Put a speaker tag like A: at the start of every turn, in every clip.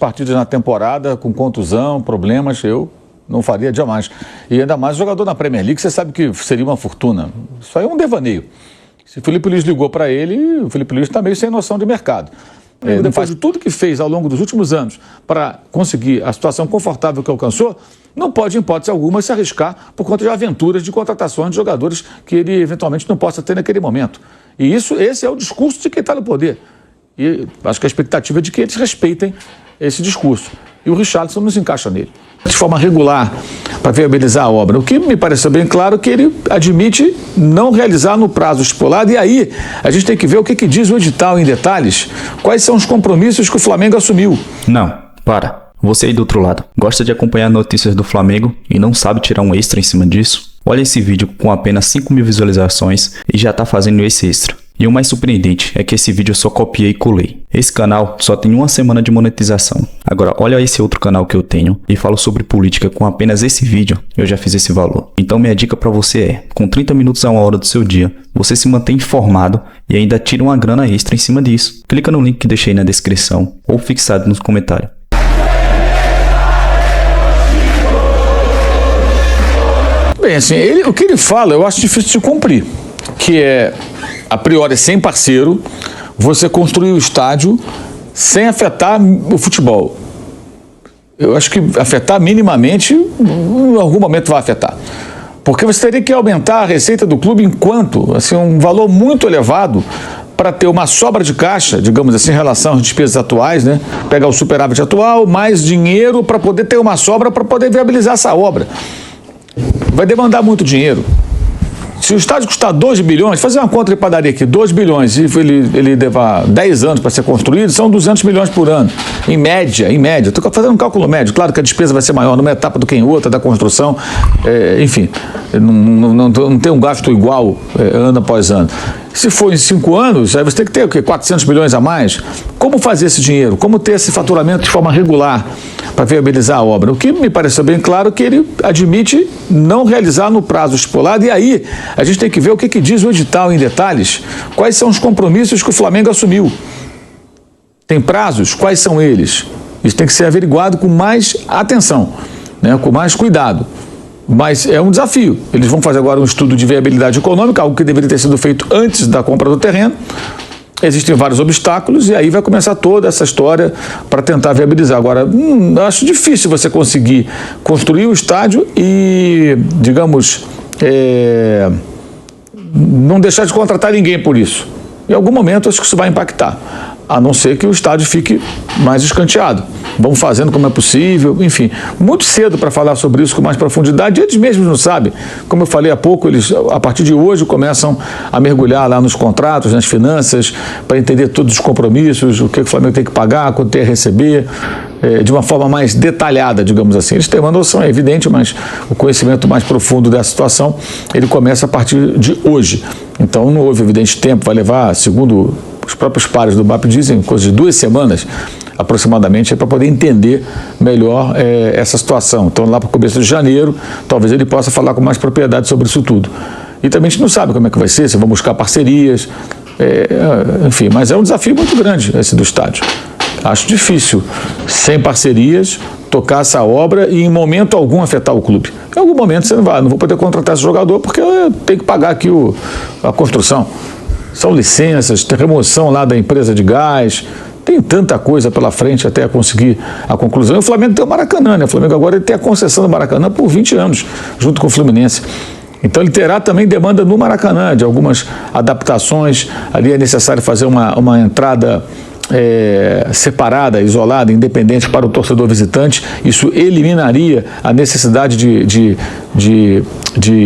A: partidas na temporada com contusão, problemas, eu não faria jamais. E ainda mais jogador na Premier League, você sabe que seria uma fortuna. Isso aí é um devaneio. Se o Filipe Luís ligou para ele, o Filipe Luís está meio sem noção de mercado. Depois de tudo que fez ao longo dos últimos anos para conseguir a situação confortável que alcançou, não pode, em hipótese alguma, se arriscar por conta de aventuras de contratações de jogadores que ele eventualmente não possa ter naquele momento. E esse é o discurso de quem está no poder. E acho que a expectativa é de que eles respeitem esse discurso. E o Richarlison não se encaixa nele. De forma regular, para viabilizar a obra. O que me pareceu bem claro que ele admite não realizar no prazo estipulado. E aí, a gente tem que ver o que diz o edital em detalhes. Quais são os compromissos que o Flamengo assumiu.
B: Não, para. Você aí do outro lado, gosta de acompanhar notícias do Flamengo e não sabe tirar um extra em cima disso? Olha esse vídeo com apenas 5.000 visualizações e já tá fazendo esse extra. E o mais surpreendente é que esse vídeo eu só copiei e colei. Esse canal só tem 1 semana de monetização. Agora, olha esse outro canal que eu tenho e falo sobre política com apenas esse vídeo, eu já fiz esse valor. Então minha dica pra você é, com 30 minutos a 1 hora do seu dia, você se mantém informado e ainda tira uma grana extra em cima disso. Clica no link que deixei na descrição ou fixado nos comentários.
A: Bem, assim, o que ele fala eu acho difícil de cumprir, que é, a priori, sem parceiro, você construir o estádio sem afetar o futebol. Eu acho que afetar minimamente, em algum momento vai afetar. Porque você teria que aumentar a receita do clube enquanto, assim, um valor muito elevado para ter uma sobra de caixa, digamos assim, em relação às despesas atuais, né? Pegar o superávit atual, mais dinheiro para poder ter uma sobra para poder viabilizar essa obra. Vai demandar muito dinheiro. Se o estádio custar 2 bilhões, fazer uma conta de padaria aqui, 2 bilhões, e ele levar 10 anos para ser construído, são 200 milhões por ano, em média. Estou fazendo um cálculo médio, claro que a despesa vai ser maior numa etapa do que em outra, da construção, enfim, não tem um gasto igual ano após ano. Se for em 5 anos, aí você tem que ter o quê? 400 milhões a mais? Como fazer esse dinheiro? Como ter esse faturamento de forma regular para viabilizar a obra? O que me pareceu bem claro que ele admite não realizar no prazo estipulado. E aí, a gente tem que ver o que diz o edital em detalhes. Quais são os compromissos que o Flamengo assumiu? Tem prazos? Quais são eles? Isso tem que ser averiguado com mais atenção, né? Com mais cuidado. Mas é um desafio. Eles vão fazer agora um estudo de viabilidade econômica, algo que deveria ter sido feito antes da compra do terreno. Existem vários obstáculos e aí vai começar toda essa história para tentar viabilizar. Agora, acho difícil você conseguir construir o estádio e, digamos, não deixar de contratar ninguém por isso. Em algum momento, acho que isso vai impactar, a não ser que o estádio fique mais escanteado. Vão fazendo como é possível, enfim. Muito cedo para falar sobre isso com mais profundidade, eles mesmos não sabem. Como eu falei há pouco, eles, a partir de hoje, começam a mergulhar lá nos contratos, nas finanças, para entender todos os compromissos, o que o Flamengo tem que pagar, quanto tem a receber, de uma forma mais detalhada, digamos assim. Eles têm uma noção, é evidente, mas o conhecimento mais profundo dessa situação, ele começa a partir de hoje. Então, não houve evidente tempo, vai levar, segundo os próprios pares do BAP dizem, coisa de 2 semanas, aproximadamente, para poder entender melhor essa situação. Então, lá para o começo de janeiro, talvez ele possa falar com mais propriedade sobre isso tudo. E também a gente não sabe como é que vai ser, se vão buscar parcerias, enfim, mas é um desafio muito grande esse do estádio. Acho difícil, sem parcerias, tocar essa obra e em momento algum afetar o clube. Em algum momento você não vou poder contratar esse jogador porque tem que pagar aqui a construção. São licenças, tem remoção lá da empresa de gás, tem tanta coisa pela frente até conseguir a conclusão. E o Flamengo tem o Maracanã, né? O Flamengo agora ele tem a concessão do Maracanã por 20 anos, junto com o Fluminense. Então ele terá também demanda no Maracanã, de algumas adaptações. Ali é necessário fazer uma entrada separada, isolada, independente para o torcedor visitante. Isso eliminaria a necessidade de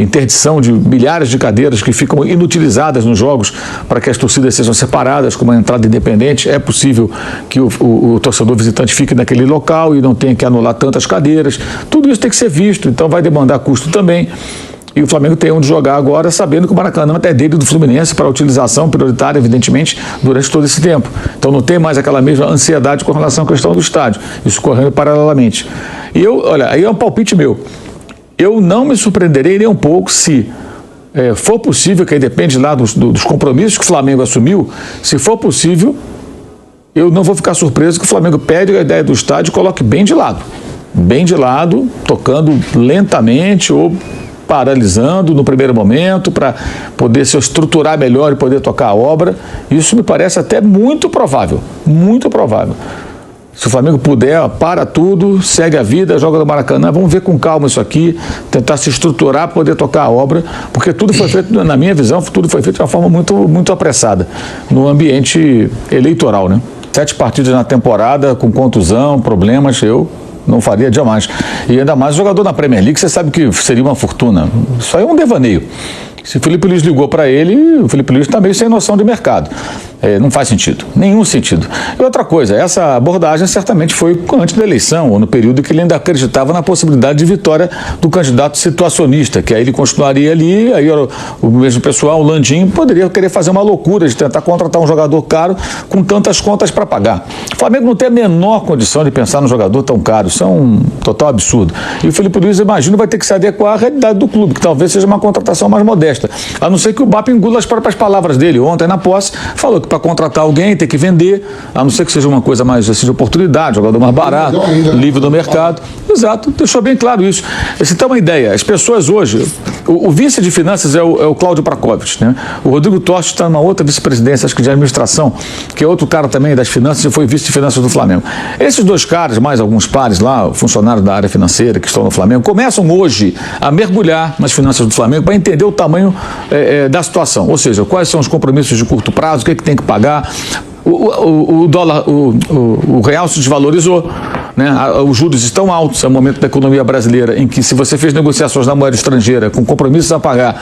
A: interdição de milhares de cadeiras que ficam inutilizadas nos jogos para que as torcidas sejam separadas com uma entrada independente. É possível que o torcedor visitante fique naquele local e não tenha que anular tantas cadeiras. Tudo isso tem que ser visto, então vai demandar custo também. E o Flamengo tem onde jogar agora, sabendo que o Maracanã é dele do Fluminense para utilização prioritária, evidentemente, durante todo esse tempo. Então não tem mais aquela mesma ansiedade com relação à questão do estádio, isso correndo paralelamente. E olha, aí é um palpite meu. Eu não me surpreenderei nem um pouco se for possível, que aí depende lá dos compromissos que o Flamengo assumiu, se for possível, eu não vou ficar surpreso que o Flamengo pegue a ideia do estádio e coloque bem de lado, tocando lentamente ou paralisando no primeiro momento para poder se estruturar melhor e poder tocar a obra. Isso me parece até muito provável, muito provável. Se o Flamengo puder, para tudo, segue a vida, joga no Maracanã, vamos ver com calma isso aqui, tentar se estruturar para poder tocar a obra, porque tudo foi feito, na minha visão, tudo foi feito de uma forma muito apressada, no ambiente eleitoral, né? 7 partidas na temporada, com contusão, problemas, eu não faria jamais. E ainda mais jogador na Premier League, você sabe que seria uma fortuna. Isso aí é um devaneio. Se o Felipe Luiz ligou para ele, o Felipe Luiz está meio sem noção de mercado. Não faz sentido, nenhum sentido. E outra coisa, essa abordagem certamente foi antes da eleição, ou no período que ele ainda acreditava na possibilidade de vitória do candidato situacionista, que aí ele continuaria ali, aí o mesmo pessoal, o Landim, poderia querer fazer uma loucura de tentar contratar um jogador caro com tantas contas para pagar. O Flamengo não tem a menor condição de pensar num jogador tão caro, isso é um total absurdo. E o Felipe Luiz, imagino, vai ter que se adequar à realidade do clube, que talvez seja uma contratação mais modesta, a não ser que o BAP engula as próprias palavras dele. Ontem, na posse, falou que para contratar alguém tem que vender, a não ser que seja uma coisa mais assim, de oportunidade, jogador mais barato, livre do mercado. Exato, deixou bem claro isso. Você tem uma ideia, as pessoas hoje, o vice de finanças é o Cláudio Prakovic, né? O Rodrigo Torres está numa outra vice-presidência, acho que de administração, que é outro cara também das finanças e foi vice de finanças do Flamengo. Esses dois caras, mais alguns pares lá, funcionários da área financeira que estão no Flamengo, começam hoje a mergulhar nas finanças do Flamengo para entender o tamanho da situação, ou seja, quais são os compromissos de curto prazo, o que tem que pagar. O dólar, o real se desvalorizou, né? Os juros estão altos, é o momento da economia brasileira em que, se você fez negociações na moeda estrangeira com compromissos a pagar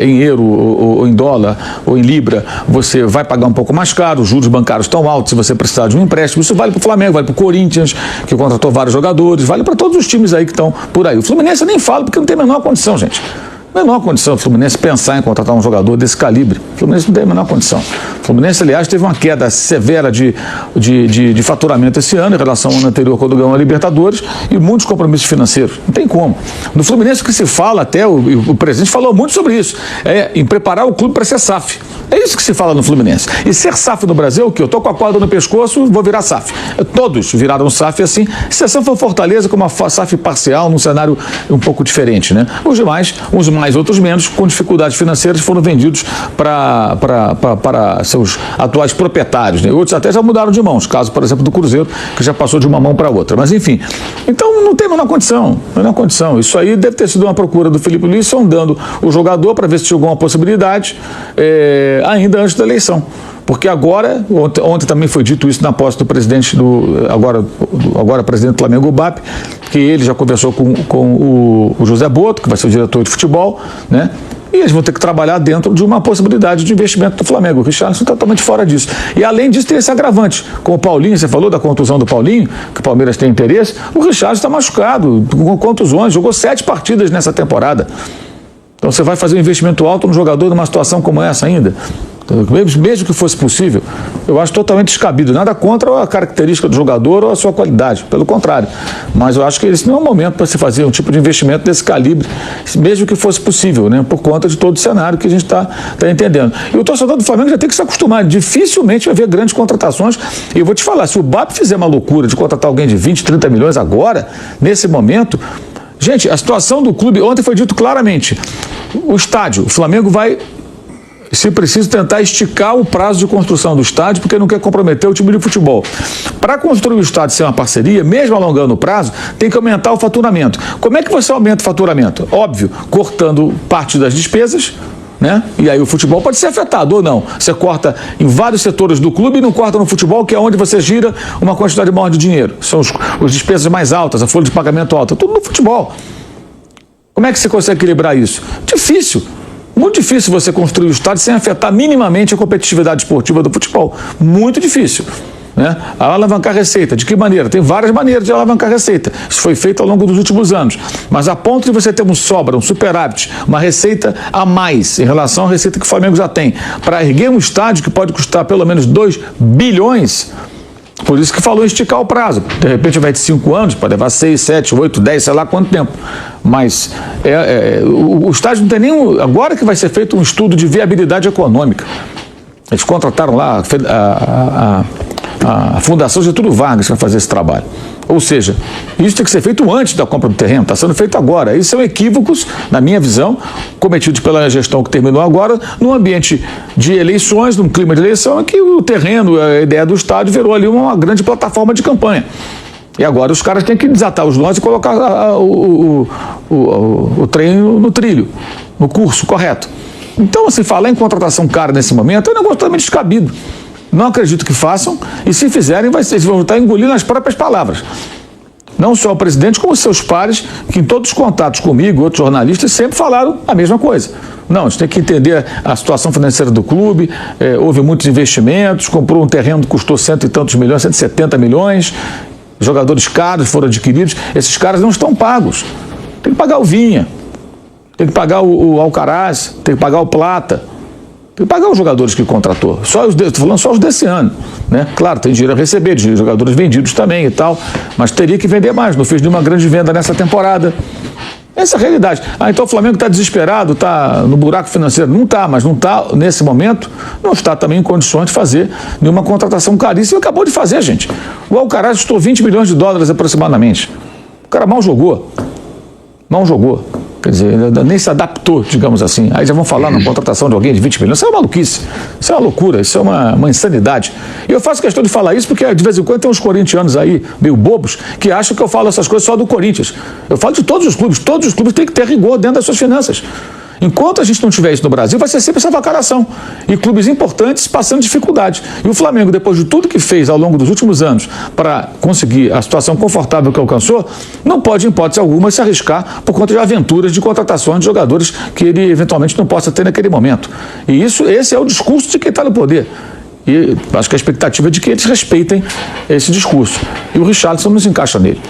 A: em euro ou em dólar ou em libra, você vai pagar um pouco mais caro, os juros bancários estão altos se você precisar de um empréstimo. Isso vale para o Flamengo, vale para o Corinthians, que contratou vários jogadores, vale para todos os times aí que estão por aí. O Fluminense nem fala porque não tem a menor condição, gente. Menor condição o Fluminense pensar em contratar um jogador desse calibre. O Fluminense não tem a menor condição. O Fluminense, aliás, teve uma queda severa de faturamento esse ano em relação ao ano anterior, quando ganhou a Libertadores, e muitos compromissos financeiros. Não tem como. No Fluminense, o que se fala até, o presidente falou muito sobre isso, em preparar o clube para ser SAF. É isso que se fala no Fluminense. E ser SAF no Brasil, que eu estou com a corda no pescoço, vou virar SAF. Todos viraram SAF assim, exceção foi Fortaleza com uma SAF parcial, num cenário um pouco diferente, né? Os demais, uns mais, outros menos, com dificuldades financeiras, foram vendidos para seus atuais proprietários, né? Outros até já mudaram de mãos, caso, por exemplo, do Cruzeiro, que já passou de uma mão para outra. Mas, enfim, então não tem a menor condição. Isso aí deve ter sido uma procura do Felipe Luiz, sondando o jogador para ver se tinha alguma possibilidade, ainda antes da eleição. Porque agora, ontem também foi dito isso na posse do presidente agora presidente do Flamengo, o BAP, que ele já conversou com o José Boto, que vai ser o diretor de futebol, né? E eles vão ter que trabalhar dentro de uma possibilidade de investimento do Flamengo. O Richarlison está totalmente fora disso. E além disso, tem esse agravante. Com o Paulinho, você falou da contusão do Paulinho, que o Palmeiras tem interesse, o Richarlison está machucado, com contusões, jogou 7 partidas nessa temporada. Então você vai fazer um investimento alto no jogador numa situação como essa ainda? Mesmo que fosse possível, eu acho totalmente descabido. Nada contra a característica do jogador ou a sua qualidade, pelo contrário. Mas eu acho que esse não é o momento para se fazer um tipo de investimento desse calibre, mesmo que fosse possível, né? Por conta de todo o cenário que a gente está entendendo. E o torcedor do Flamengo já tem que se acostumar. Dificilmente vai haver grandes contratações. E eu vou te falar, se o BAP fizer uma loucura de contratar alguém de 20, 30 milhões agora, nesse momento... Gente, a situação do clube, ontem foi dito claramente, o estádio, o Flamengo vai, se preciso, tentar esticar o prazo de construção do estádio, porque não quer comprometer o time de futebol. Para construir o estádio ser uma parceria, mesmo alongando o prazo, tem que aumentar o faturamento. Como é que você aumenta o faturamento? Óbvio, cortando parte das despesas, né? E aí o futebol pode ser afetado ou não. Você corta em vários setores do clube e não corta no futebol, que é onde você gira uma quantidade maior de dinheiro. São as despesas mais altas, a folha de pagamento alta, tudo no futebol. Como é que você consegue equilibrar isso? Difícil. Muito difícil você construir o estádio sem afetar minimamente a competitividade esportiva do futebol. Muito difícil. Né? Alavancar receita, de que maneira? Tem várias maneiras de alavancar receita. Isso foi feito ao longo dos últimos anos. Mas a ponto de você ter um sobra, um superávit, uma receita a mais em relação à receita que o Flamengo já tem, para erguer um estádio que pode custar pelo menos 2 bilhões, por isso que falou em esticar o prazo. De repente vai de 5 anos, pode levar 6, 7, 8, 10, sei lá quanto tempo. Mas o estádio não tem nenhum... Agora que vai ser feito um estudo de viabilidade econômica. Eles contrataram lá a a Fundação Getúlio Vargas para fazer esse trabalho. Ou seja, isso tem que ser feito antes da compra do terreno, está sendo feito agora. Isso são equívocos, na minha visão, cometidos pela gestão que terminou agora, num ambiente de eleições, num clima de eleição, em que o terreno, a ideia do estádio virou ali uma grande plataforma de campanha. E agora os caras têm que desatar os nós e colocar o trem no trilho, no curso correto. Então, se falar em contratação cara nesse momento, é um negócio totalmente descabido. Não acredito que façam, e se fizerem, eles vão estar engolindo as próprias palavras. Não só o presidente, como seus pares, que em todos os contatos comigo, outros jornalistas, sempre falaram a mesma coisa. Não, a gente tem que entender a situação financeira do clube, houve muitos investimentos, comprou um terreno que custou cento e tantos milhões, 170 milhões, jogadores caros foram adquiridos, esses caras não estão pagos. Tem que pagar o Vinha, tem que pagar o Alcaraz, tem que pagar o Plata, tem que pagar os jogadores que contratou. Estou falando só os desse ano, né? Claro, tem dinheiro a receber, de jogadores vendidos também e tal, mas teria que vender mais, não fez nenhuma grande venda nessa temporada. Essa é a realidade. Então o Flamengo está desesperado, está no buraco financeiro. Não está, mas não está, nesse momento, não está também em condições de fazer nenhuma contratação caríssima. Acabou de fazer, gente. O Alcaraz custou 20 milhões de dólares aproximadamente. O cara mal jogou. Mal jogou. Quer dizer, nem se adaptou, digamos assim. Aí já vão falar na contratação de alguém de 20 milhões. Isso é uma maluquice, isso é uma loucura, isso é uma insanidade. E eu faço questão de falar isso porque de vez em quando tem uns corintianos aí, meio bobos, que acham que eu falo essas coisas só do Corinthians. Eu falo de todos os clubes têm que ter rigor dentro das suas finanças. Enquanto a gente não tiver isso no Brasil, vai ser sempre essa avacalhação. E clubes importantes passando dificuldade. E o Flamengo, depois de tudo que fez ao longo dos últimos anos para conseguir a situação confortável que alcançou, não pode, em hipótese alguma, se arriscar por conta de aventuras de contratações de jogadores que ele eventualmente não possa ter naquele momento. E esse é o discurso de quem está no poder. E acho que a expectativa é de que eles respeitem esse discurso. E o Richarlison não se encaixa nele.